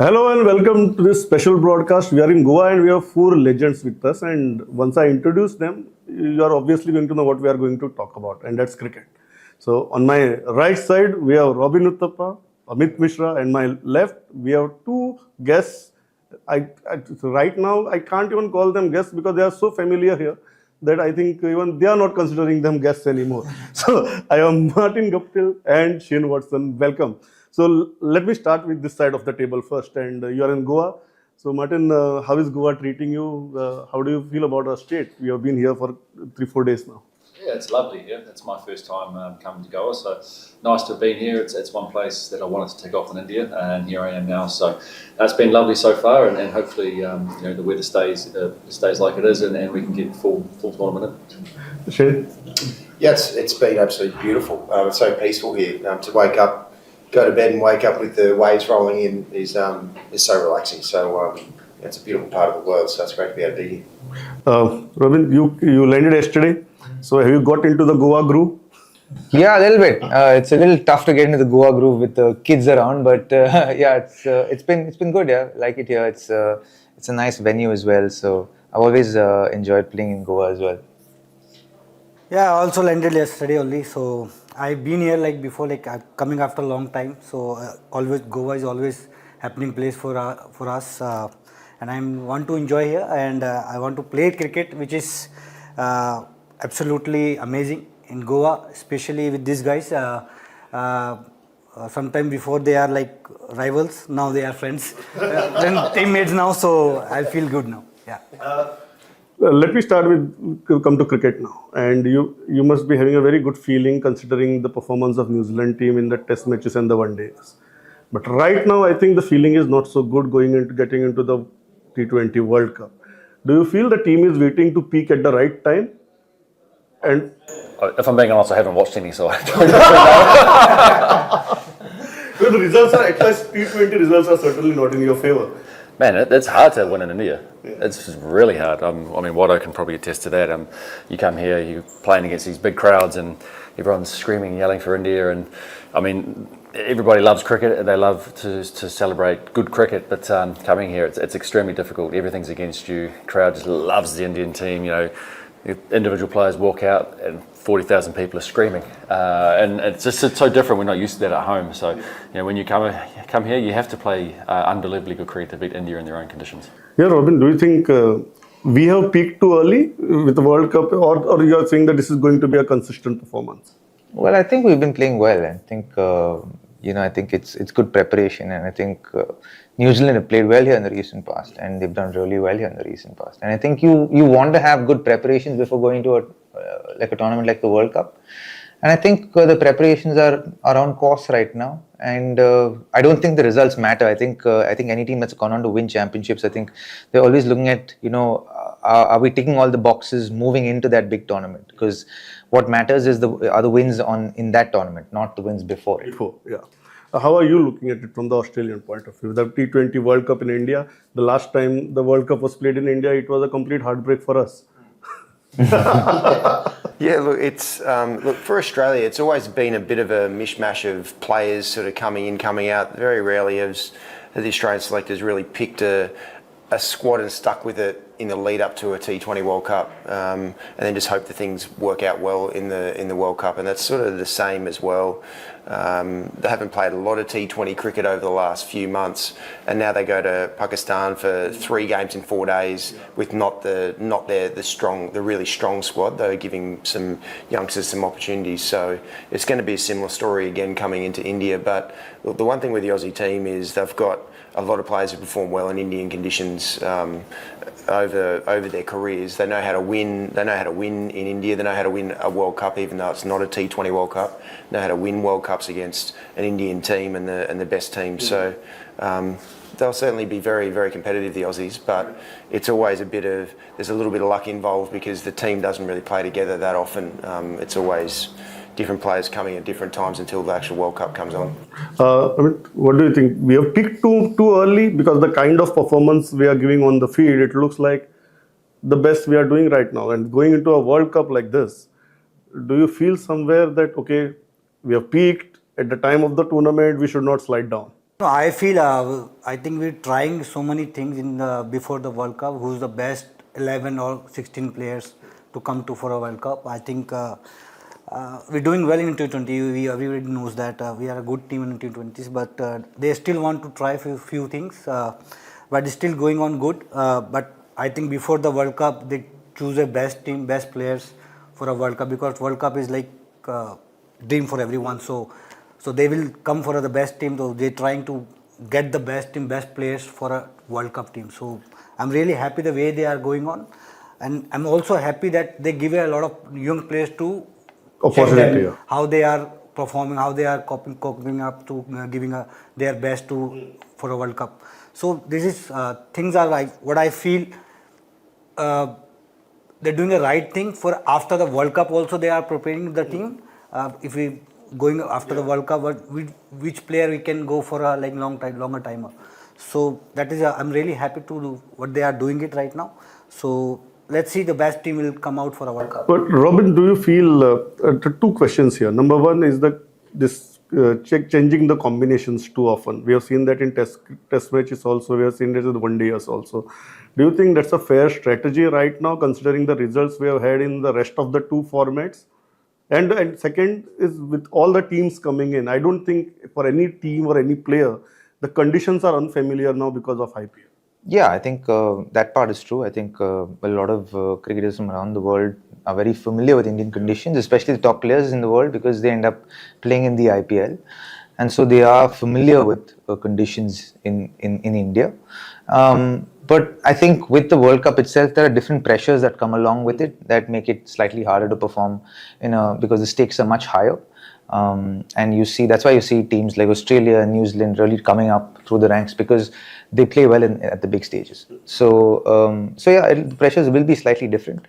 Hello and welcome to this special broadcast. We are in Goa and we have four legends with us. And once I introduce them, you are obviously going to know what we are going to talk about, and that's cricket. So on my right side, we have Robin Uthappa, Amit Mishra, and my left, we have two guests. So right now, I can't even call them guests because they are so familiar here that I think even they are not considering them guests anymore. So I am Martin Guptill and Shane Watson. Welcome. So let me start with this side of the table first. And you are in Goa. So Martin, how is Goa treating you? How do you feel about our state? We have been here for 3-4 days now. Yeah, it's lovely here. It's my first time coming to Goa, so nice to have been here. It's one place that I wanted to take off in India, and here I am now. So it's been lovely so far, and hopefully the weather stays like it is, and we can get full tournament in. Shane? Yeah, it's been absolutely beautiful. It's so peaceful here. To wake up, go to bed and wake up with the waves rolling in is so relaxing. So it's a beautiful part of the world, so it's great to be able to be here. Robin, you landed yesterday. So have you got into the Goa groove? Yeah, a little bit. It's a little tough to get into the Goa groove with the kids around, but yeah, it's been good. Yeah, like it here. It's a nice venue as well. So I've always enjoyed playing in Goa as well. Yeah, I also landed yesterday only. So I've been here like before, like coming after a long time. So always Goa is always happening place for us, and I want to enjoy here, and I want to play cricket, which is absolutely amazing in Goa, especially with these guys. Sometime before they are like rivals, now they are friends, then teammates now. So I feel good now. Yeah. Let me start with come to cricket now. And you must be having a very good feeling considering the performance of New Zealand team in the test matches and the one days. But right now, I think the feeling is not so good getting into the T20 World Cup. Do you feel the team is waiting to peak at the right time? And If I'm being honest, I haven't watched any, so I the results are, at least T20 results are certainly not in your favor. Man, it's hard to win in India. It's really hard. I mean, Watto can probably attest to that. You come here, you're playing against these big crowds, and everyone's screaming and yelling for India. And I mean, everybody loves cricket. They love to celebrate good cricket. But coming here, it's extremely difficult. Everything's against you. Crowd just loves the Indian team. You know, individual players walk out and 40,000 people are screaming, and it's so different. We're not used to that at home. So, when you come here, you have to play unbelievably good cricket to beat India in their own conditions. Yeah, Robin, do you think we have peaked too early with the World Cup, or you are saying that this is going to be a consistent performance? Well, I think we've been playing well. I think I think it's good preparation, and I think New Zealand have played well here in the recent past, and they've done really well here in the recent past. And I think you want to have good preparations before going to a tournament like the World Cup. And I think the preparations are on course right now, and I don't think the results matter. I think any team that's gone on to win championships, I think they're always looking at are we ticking all the boxes moving into that big tournament? Because what matters is are the wins in that tournament, not the wins before it. Yeah. How are you looking at it from the Australian point of view? The T20 World Cup in India, the last time the World Cup was played in India, it was a complete heartbreak for us. Yeah, look, it's for Australia, it's always been a bit of a mishmash of players sort of coming in, coming out. Very rarely has the Australian selectors really picked a squad and stuck with it in the lead up to a T20 World Cup, and then just hope that things work out well in the World Cup. And that's sort of the same as well. They haven't played a lot of T20 cricket over the last few months, and now they go to Pakistan for 3 games in 4 days with not the really strong squad. They're giving some youngsters some opportunities. So it's going to be a similar story again coming into India. But look, the one thing with the Aussie team is they've got a lot of players who perform well in Indian conditions over their careers. They know how to win. They know how to win in India. They know how to win a World Cup, even though it's not a T20 World Cup. They know how to win World Cups against an Indian team and the best team. So they'll certainly be very, very competitive, the Aussies. But it's always there's a little bit of luck involved because the team doesn't really play together that often. It's always different players coming at different times until the actual World Cup comes on. What do you think? We have picked too early because the kind of performance we are giving on the field, it looks like the best we are doing right now. And going into a World Cup like this, do you feel somewhere that, okay, we have peaked at the time of the tournament, we should not slide down? No, I think we're trying so many things in before the World Cup. Who's the best 11 or 16 players to come to for a World Cup? I think we're doing well in T20. Everybody knows that we are a good team in T20s, but they still want to try few things. But it's still going on good. But I think before the World Cup, they choose a best team, best players for a World Cup, because World Cup is like dream for everyone. So they will come for the best team. So they're trying to get the best team, best players for a World Cup team. So I'm really happy the way they are going on, and I'm also happy that they give a lot of young players to check Opportunity, them, yeah. how they are performing, how they are coping up to giving their best to for a World Cup. So this is things are like what I feel. They're doing the right thing for after the World Cup. Also, they are preparing the team. If we going after the World Cup, which player we can go for a like longer timer. So that is I'm really happy to do what they are doing it right now. So let's see, the best team will come out for a World Cup. But Robin, do you feel two questions here? Number one is this changing the combinations too often. We have seen that in test matches also. We have seen that in the one days also. Do you think that's a fair strategy right now, considering the results we have had in the rest of the two formats? And second is, with all the teams coming in, I don't think for any team or any player, the conditions are unfamiliar now because of IPL. Yeah, I think that part is true. I think a lot of cricketers from around the world are very familiar with Indian conditions, especially the top players in the world, because they end up playing in the IPL. And so they are familiar with conditions in India. But I think with the World Cup itself, there are different pressures that come along with it that make it slightly harder to perform because the stakes are much higher. And you see, that's why you see teams like Australia and New Zealand really coming up through the ranks, because they play well at the big stages. So yeah, the pressures will be slightly different.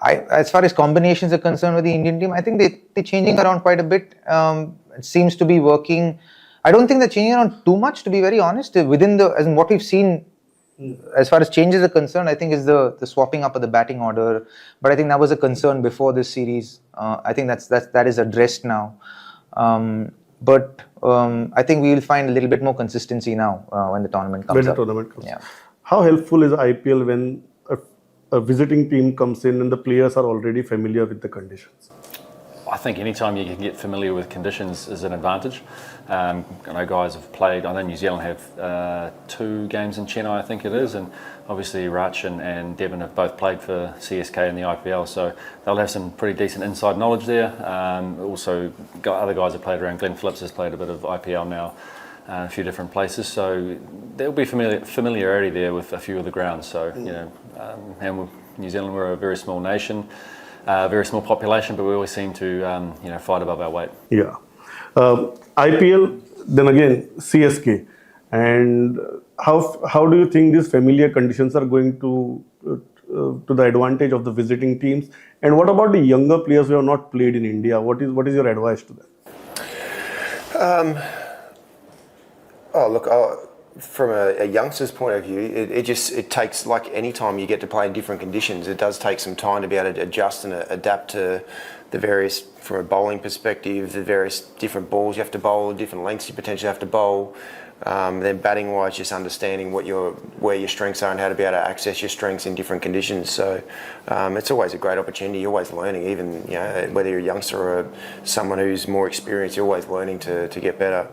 As far as combinations are concerned with the Indian team, I think they're changing around quite a bit. It seems to be working. I don't think they're changing around too much, to be very honest. As in what we've seen, as far as changes are concerned, I think is the swapping up of the batting order. But I think that was a concern before this series. I think that is addressed now. But I think we will find a little bit more consistency now when the tournament comes When up. the tournament comes. Yeah. How helpful is IPL when a visiting team comes in and the players are already familiar with the conditions? I think anytime you can get familiar with conditions is an advantage. I know guys have played, I know New Zealand have 2 games in Chennai, I think it is, and obviously Rach and Devon have both played for CSK in the IPL, so they'll have some pretty decent inside knowledge there. Also, other guys have played around. Glenn Phillips has played a bit of IPL now, a few different places, so there'll be familiarity there with a few of the grounds. So, and New Zealand, we're a very small nation. Very small population, but we always seem to, fight above our weight. Yeah. IPL, then again, CSK. And how do you think these familiar conditions are going to the advantage of the visiting teams? And what about the younger players who have not played in India? What is your advice to them? From a youngster's point of view, it takes, like any time you get to play in different conditions, it does take some time to be able to adjust and adapt to the various, from a bowling perspective, the various different balls you have to bowl, different lengths you potentially have to bowl. Then batting wise, just understanding where your strengths are and how to be able to access your strengths in different conditions. So it's always a great opportunity. You're always learning, even whether you're a youngster or someone who's more experienced, you're always learning to get better.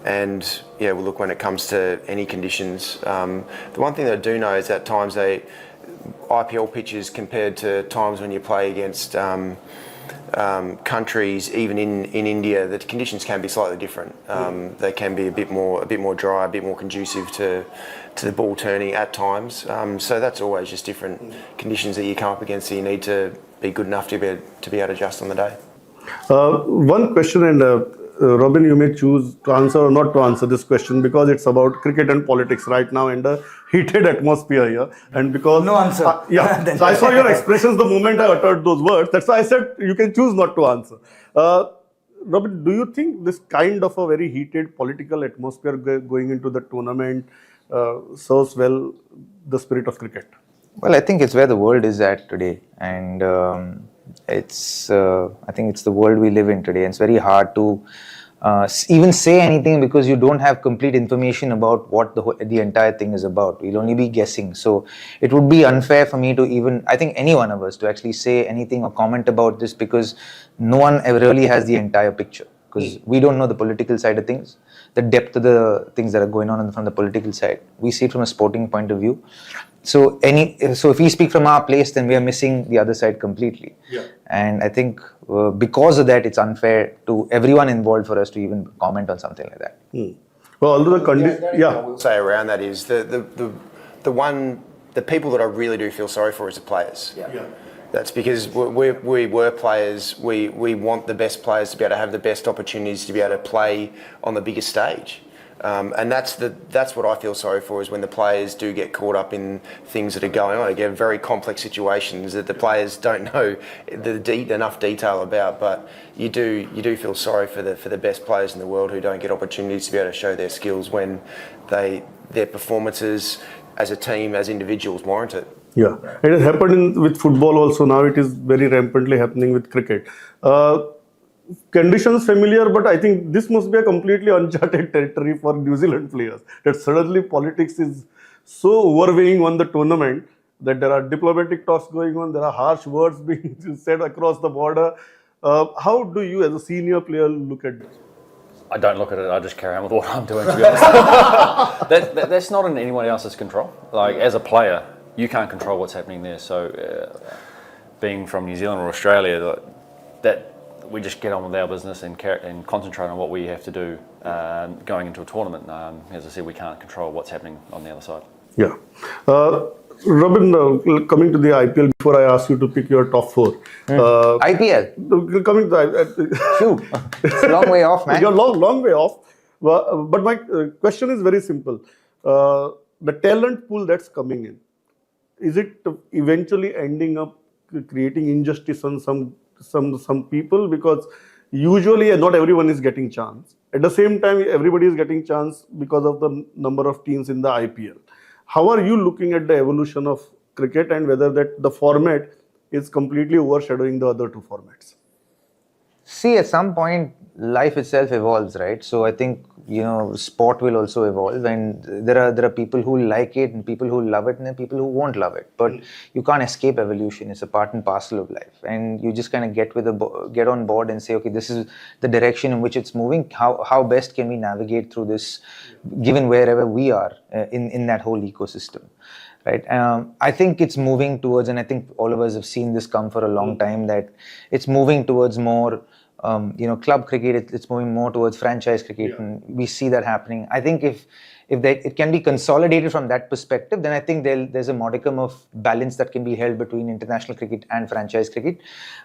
And yeah, well, look, when it comes to any conditions, the one thing that I do know is that times IPL pitches compared to times when you play against countries, even in India, the conditions can be slightly different. They can be a bit more dry, a bit more conducive to the ball turning at times. So that's always just different conditions that you come up against, so you need to be good enough to be able to adjust on the day. One question, and Robin, you may choose to answer or not to answer this question, because it's about cricket and politics right now and a heated atmosphere here. And because No answer. Yeah, so I saw your expressions the moment I uttered those words. That's why I said you can choose not to answer. Robin, do you think this kind of a very heated political atmosphere going into the tournament serves well the spirit of cricket? Well, I think it's where the world is at today, and I think it's the world we live in today, and it's very hard to even say anything because you don't have complete information about what the entire thing is about. We'll only be guessing. So it would be unfair for me to even, I think any one of us, to actually say anything or comment about this, because no one ever really has the entire picture. Because we don't know the political side of things, the depth of the things that are going on from the political side. We see it from a sporting point of view. So if we speak from our place, then we are missing the other side completely. Yeah. And I think because of that, it's unfair to everyone involved for us to even comment on something like that. Well, although the condition, I will say around that is the people that I really do feel sorry for is the players. Yeah. That's because we were players. We want the best players to be able to have the best opportunities to be able to play on the biggest stage. And that's what I feel sorry for, is when the players do get caught up in things that are going on. They get very complex situations that the players don't know enough detail about. But you do feel sorry for the best players in the world who don't get opportunities to be able to show their skills when their performances as a team, as individuals, warrant it. Yeah, it has happened with football also. Now it is very rampantly happening with cricket. Conditions familiar, but I think this must be a completely uncharted territory for New Zealand players. That suddenly politics is so overweighing on the tournament that there are diplomatic talks going on, there are harsh words being said across the border. How do you, as a senior player, look at this? I don't look at it. I just carry on with what I'm doing, to be honest. That's not in anyone else's control. Like, as a player, you can't control what's happening there. So, being from New Zealand or Australia, that we just get on with our business and concentrate on what we have to do going into a tournament. As I said, we can't control what's happening on the other side. Yeah. Robin, coming to the IPL, before I ask you to pick your top four. IPL? Coming to Shoot, it's a long way off, man. You're long way off. But my question is very simple. The talent pool that's coming in, is it eventually ending up creating injustice on some people? Because usually not everyone is getting chance. At the same time, everybody is getting chance because of the number of teams in the IPL. How are you looking at the evolution of cricket, and whether that the format is completely overshadowing the other two formats? See, at some point, life itself evolves, right? So I think, sport will also evolve, and there are people who like it and people who love it, and then people who won't love it. But you can't escape evolution. It's a part and parcel of life, and you just kind of get on board and say, okay, this is the direction in which it's moving. How best can we navigate through this, given wherever we are in that whole ecosystem? Right. I think it's moving towards, and I think all of us have seen this come for a long time, that it's moving towards more, club cricket. It's moving more towards franchise cricket, and we see that happening. I think if it can be consolidated from that perspective, then I think there's a modicum of balance that can be held between international cricket and franchise cricket.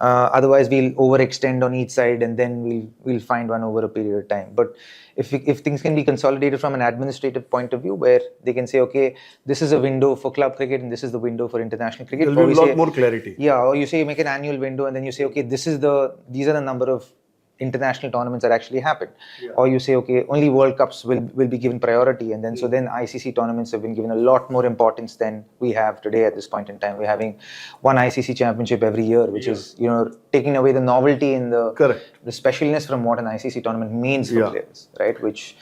Otherwise, we'll overextend on each side, and then we'll find one over a period of time. But if things can be consolidated from an administrative point of view, where they can say, okay, this is a window for club cricket and this is the window for international cricket. There'll be a lot more clarity. Yeah, or you say you make an annual window, and then you say, okay, these are the number of international tournaments that actually happen. Yeah. Or you say, okay, only World Cups will be given priority, and then so then ICC tournaments have been given a lot more importance than we have today at this point in time. We're having one ICC championship every year, which is, taking away the novelty and the specialness from what an ICC tournament means for players, right? Which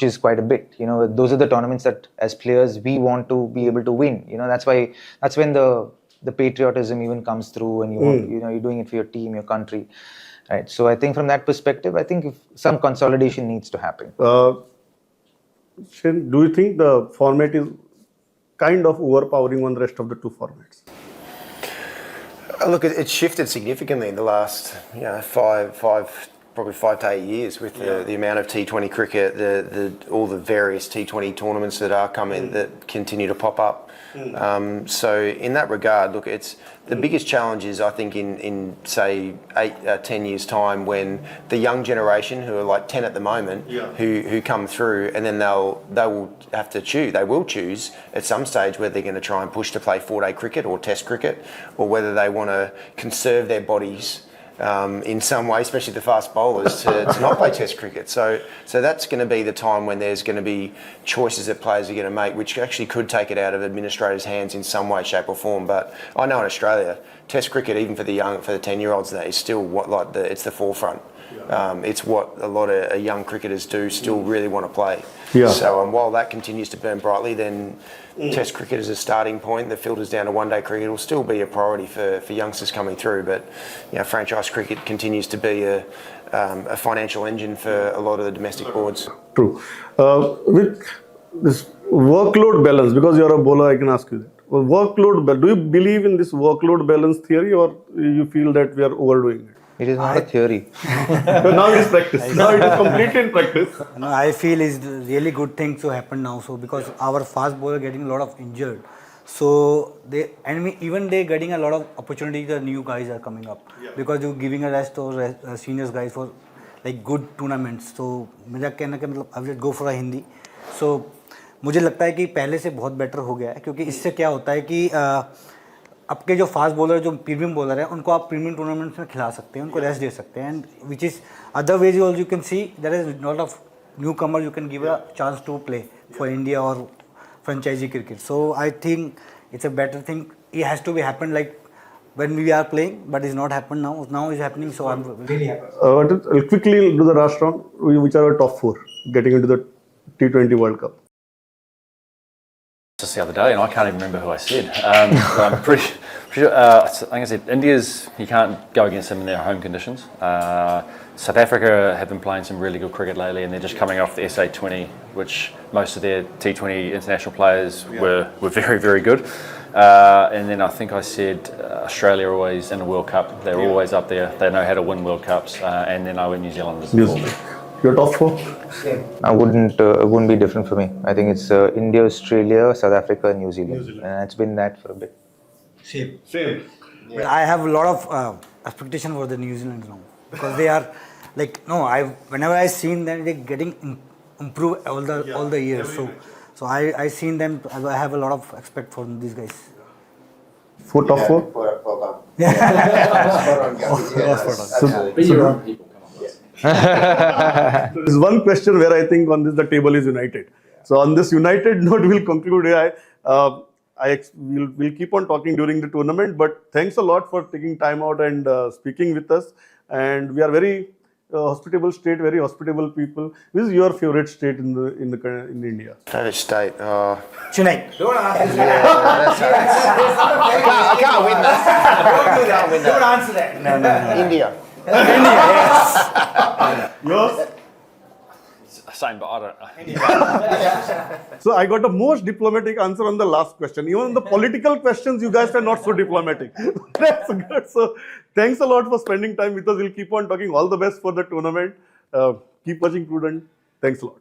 is quite a bit. Those are the tournaments that as players we want to be able to win. That's when the patriotism even comes through, and you're doing it for your team, your country. Right. So I think from that perspective, I think if some consolidation needs to happen. Shane, do you think the format is kind of overpowering on the rest of the two formats? Look, it's shifted significantly in the last, probably 5 to 8 years with the amount of T20 cricket, all the various T20 tournaments that are coming that continue to pop up. So in that regard, look, it's the biggest challenge is, I think, in say 10 years time, when the young generation who are like 10 at the moment, who come through, and then they will have to choose. They will choose at some stage whether they're going to try and push to play 4-day cricket or Test cricket, or whether they want to conserve their bodies in some way, especially the fast bowlers, to not play Test cricket. So that's going to be the time when there's going to be choices that players are going to make, which actually could take it out of administrators' hands in some way, shape or form. But I know in Australia, Test cricket, even for the 10-year-olds, is still it's the forefront. it's what a lot of young cricketers do still really want to play. Yeah. So while that continues to burn brightly, then Test cricket as a starting point, the filters down to one-day cricket will still be a priority for youngsters coming through. But franchise cricket continues to be a financial engine for a lot of the domestic boards. True. With this workload balance, because you're a bowler, I can ask you that. Do you believe in this workload balance theory, or you feel that we are overdoing it? It is not a theory. So now it is practice. Now it is completely in practice. No, I feel it's really good thing to happen now. So because our fast bowler getting a lot of injured, so they're getting a lot of opportunity. The new guys are coming up because you're giving a rest to seniors guys for like good tournaments. So मेरा कहना कि मतलब I will go for a Hindi. So मुझे लगता है कि पहले से बहुत बेटर हो गया है, क्योंकि इससे क्या होता है कि आपके जो फास्ट बॉलर जो प्रीमियम बॉलर है उनको आप प्रीमियम टूर्नामेंट्स में खिला सकते हैं, उनको रेस्ट दे सकते हैं, and which is other ways also you can see there is not of newcomer you can give a chance to play for India और franchise cricket. So I think it's a better thing. It has to be happen like when we are playing, but it's not happened now. Now it's happening, so I'm really happy. I'll quickly do the last round. Which are our top 4 getting into the T20 World Cup? Just the other day, and I can't even remember who I said. But I'm pretty sure. I think I said India's. You can't go against them in their home conditions. South Africa have been playing some really good cricket lately, and they're just coming off the SA20, which most of their T20 international players were very, very good. And then I think I said Australia are always in a World Cup. They're always up there. They know how to win World Cups. And then I went New Zealand as well. Your top 4? It wouldn't be different for me. I think it's India, Australia, South Africa, and New Zealand. And it's been that for a bit. Same. Yeah. But I have a lot of expectation for the New Zealand now, because they are like whenever I seen them, they're getting improved all the years. So I seen them. I have a lot of expect from these guys. Top 4? There's one question where I think on this the table is united. So on this united note, we'll conclude here. We'll keep on talking during the tournament, but thanks a lot for taking time out and speaking with us. And we are very hospitable state, very hospitable people. Which is your favorite state in India? Favorite state? Chennai. I can't win that. Don't answer that. No. India. India, yes. Yours? Same, but I don't know. So I got the most diplomatic answer on the last question. Even on the political questions, you guys are not so diplomatic. That's good. So thanks a lot for spending time with us. We'll keep on talking. All the best for the tournament. Keep watching Prudent. Thanks a lot.